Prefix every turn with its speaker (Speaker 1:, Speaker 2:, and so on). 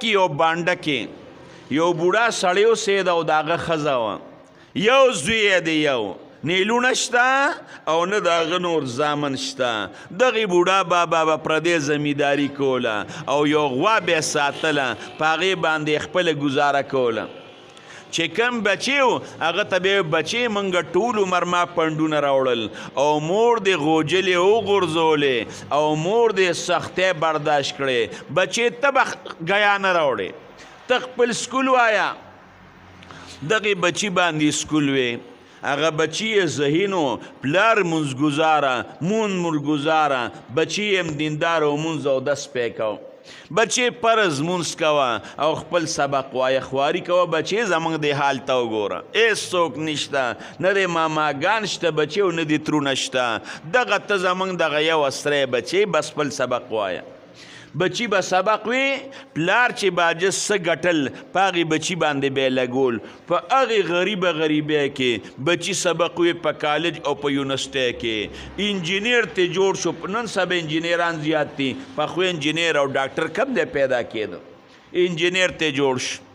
Speaker 1: کې یو بانډه کې یو بوډا سړی اوسېده او د هغه ښځه وه یو زوی یې دی یو نه لونه شته او نه د هغه نور زامن شته دغې بوډا بابا به پردې زمینداري کوله او یو غوا به یې ساتله په هغې باندې خپله ګزاره کوله چې کم بچی و هغه ته به بچی منګه ټول عمر ما پنډونه راوړل او مور دې غوجلې وغورځولې او مور دې سختۍ برداشت کړې بچی ته به ګیا نه راوړې ته خپل سکول وایه دغې بچي باندې سکول وې هغه بچی یې ذهین و پلار مونځګزاره مون مونږګزاره بچی یې دیندار او مونځ او دس پی کو بچی پرز مونس کوا او خپل سبق وایه خواري کوه بچی زمونږ د حال ته وګوره هېڅ څوک نشته نه د ماماګان شته بچی او نه د ترونه شته دغه ته زمونږ دغه یو اسری بچی بس خپل سبق وایه بچی به سبق وي پلار چې باجس څه ګټل په هغې بچي باندې به یې لګول په هغې غریبه غریبۍ کې بچي سبق وي په کالج او په یونیورسټۍ کې انجینیر ته جوړ شو نن سبا انجینیران زیات دي پخوا انجینیر او ډاکټر کم دی پیدا کېده انجینیر ته جوړ شو